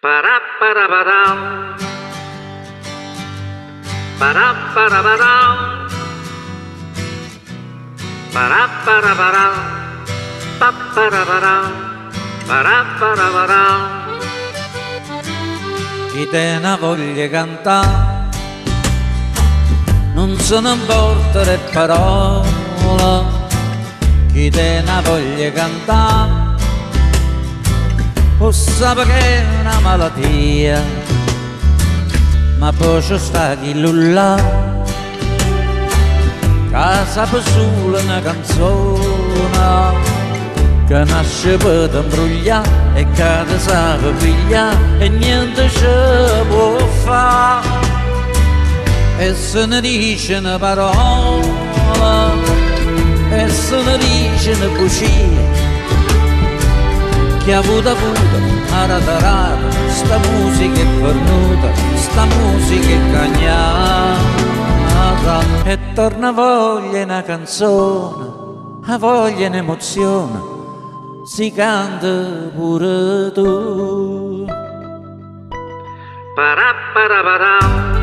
Paraparapadam, paraparapadam, paraparapadam, paparapadam, paraparapadam. Chi te ne voglia cantare non se ne importa le parole, chi te ne voglia cantare o sa che è una malattia, ma poi c'è sta chi lulla che sa per solo una canzone che nasce per imbrogliare e che ti sa per pigliare e niente ci può fare. E se ne dice una parola e se ne dice una bugia, chi ha avuto arata, sta musica è fornuta, sta musica è cagnata. E torna voglia una canzone, a voglia un'emozione, si canta pure tu. Paraparapadam,